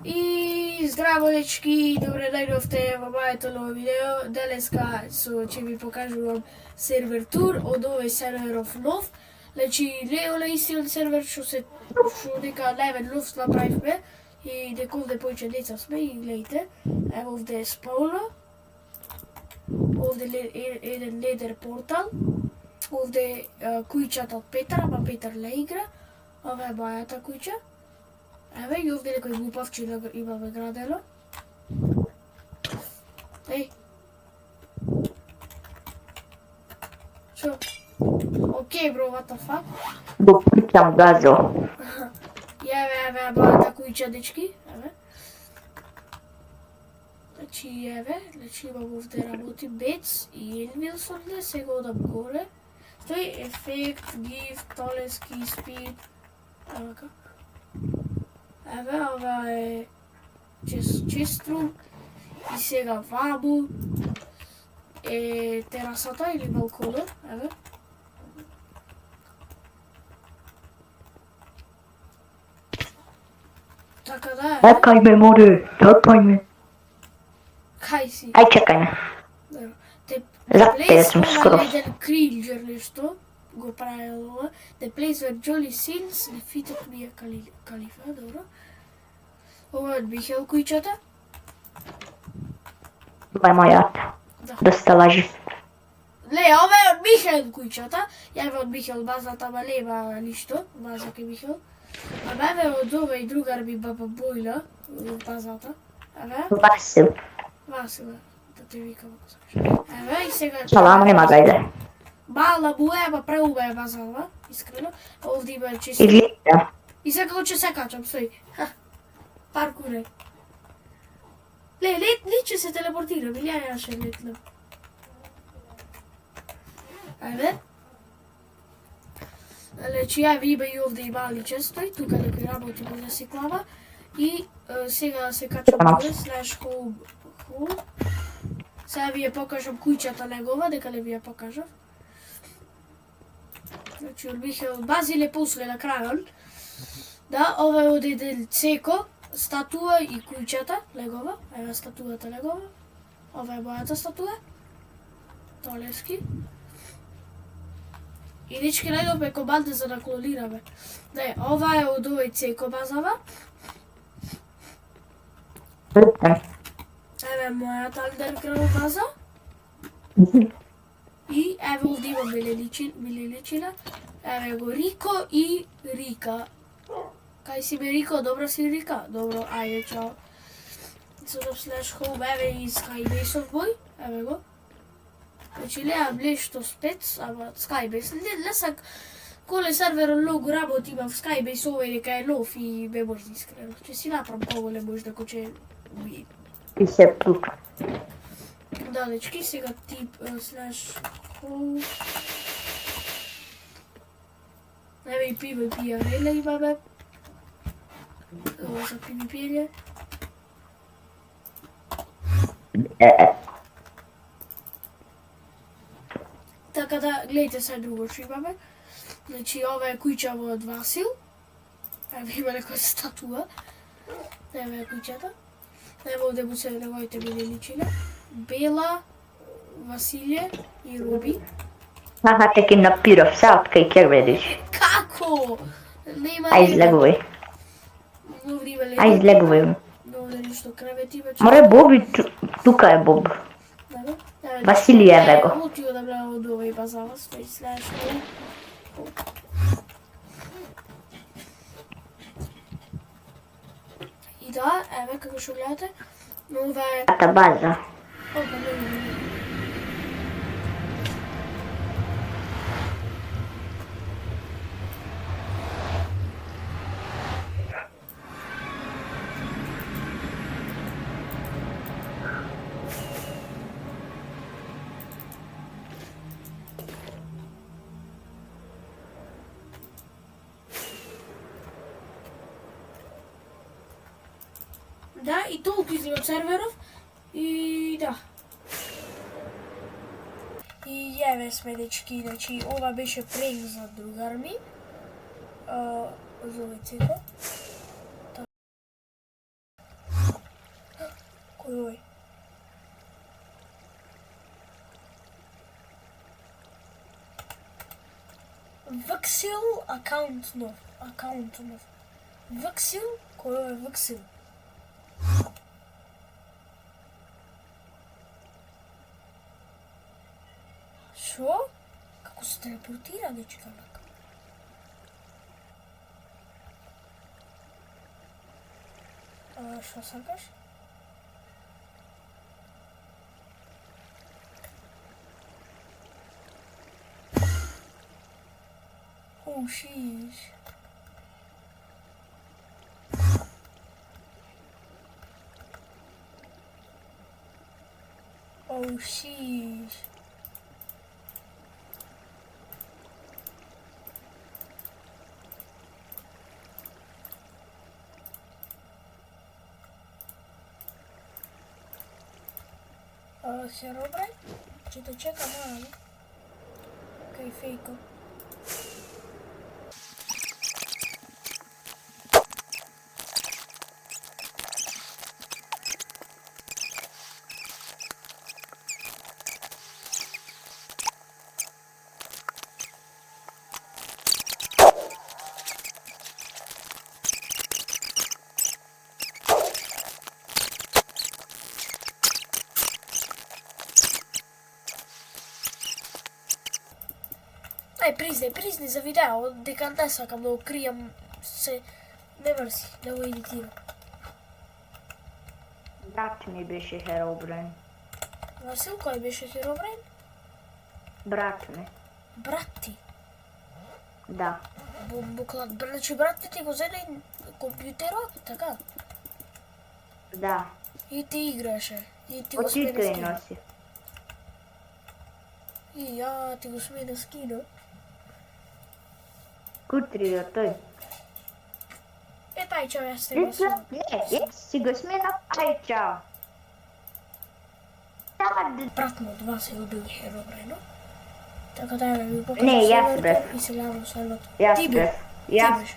И здраво дечки, добре дојдовте во моето ново видео. Денеска ќе ви покажувам сервер тур од овој серверов нов. Значи, не е истиот сервер што дека највен нов направивме и дека овде повеќе деца сме и гледайте. Ево овде е спауна. Овде е еден ледер портал. Овде е кујчата од Петар, ама Петар не игра. Ова е мојата кујча. Еве и овде некој глупавче имаме градено. Еј. Шо? Окей, бро, what the fuck? Го причам газо. Еве, мојата кујча, дечки. Еве. Значи, имам овде работи Бец и Енвилс овде, сега одам горе. Стои ефект, гифт, толески, спид. Еве како. Еве, ова е честрум и сега ваму е терасата или балконот, еве. Така да, еве. Чакај ме, море, чакај ме. Кај си? Ај, чакај ме. The Запте сум скоро. еден кринџер нешто го правил ова. The place where Jolly Sins defeated Mia Khalifa, добро. Ова е од Михел кујчата. Ова е мојата. Доста лажи. Не, ова е од Михел кујчата. Јаве од Михел базата, ама нема ништо. База ке Михел. Ама еве од овој другар ми баба Бојла базата. Еве. Васил. Васил, да те викам ако сакаш. Еве и сега... Ала, нема да иде. Мала му е, ама преуба е базава, искрено. Овде има чисто. Излита. И сега ќе се качам, стои. Паркуре. Не ќе се телепортирам, или ја ще летнам. Ајде. Значи, ја ви има и овде и маличе стои, тука некој работи може да си клава. И сега се качам горе, /home. Сега ви ја покажам кујчата негова, дека не ви ја покажав. Значи, од Михел Базиле после на крајот. Да, ова е од еден цеко, статуа и кујчата негова. Ева статуата негова. Ова е мојата статуа. Толески. И дечки најдовме команда за да клонираме. Не, ова е од овој цеко базава. Еве мојата андерграунд база. И еве овде имам Милеличина. Еве го Рико и Рика. Кај си ме Рико? Добро си Рика? Добро, ајде, чао. Судов /home, еве и Skybase-ов бој. Еве го. Значи немам нешто спец, ама Skybase. Не сак коле серверот многу работи има в Skybase, овој дека е нов и ме може искрено. Ќе си направам поголем можда кој ќе ми... И се тука. Да, дечки, сега тип /home. Еве и PvP арена имаме. Ова за PvP-ење. Така да, гледайте се друго што имаме. Значи, ова е кујчава од Васил. Еве има некоја статуа. Еве е кујчата. Еве овде му се неговите Милеличина. Бела, Василе и Роби. Аха, теки напирав се, откај ќе видиш. Како? Нема... Ај, излегувај. Овде има легувај. Ај, излегувај. Овде нешто кревет има. Море Боби, тука е Боб. Василија е него. Отио да гледам од овој базава, стои /home. И да, еве како што гледате, ова е... Ата база. Опа, не. Да, и толку излим од серверов. И да. И јаве сме дечки, значи ова беше пренк за другар ми. За овој цеко. Кој е овој? Ваксил акаунт нов. Ваксил? Кој е Ваксил? Шо? Како се телепортира дечка лак? Шо сакаш? О, шиш. О, шиш. Херобрин? Ќе те чекам, али? Кај фейко. Признај за видео, дека не сакам да го кријам се, не мрси, да го едитирам. Брат ми беше Херобрин. Васил, кој беше Херобрин? Брат ми. Брат ти? Да. Буквално, значи брат ти го зеде компјутерот, така? Да. И ти играше, и ти го Оти смена тој скина. носи. И ја ти го смена скина. Кутрио тој. Тај чао, јас те го смена. Јас си го сменав, ај чао. Брат му од вас е убил Херобрин, така да ви покажам Не, јас следното бев. и се јавам следното. Јас Ти бев. Ти Јас беш.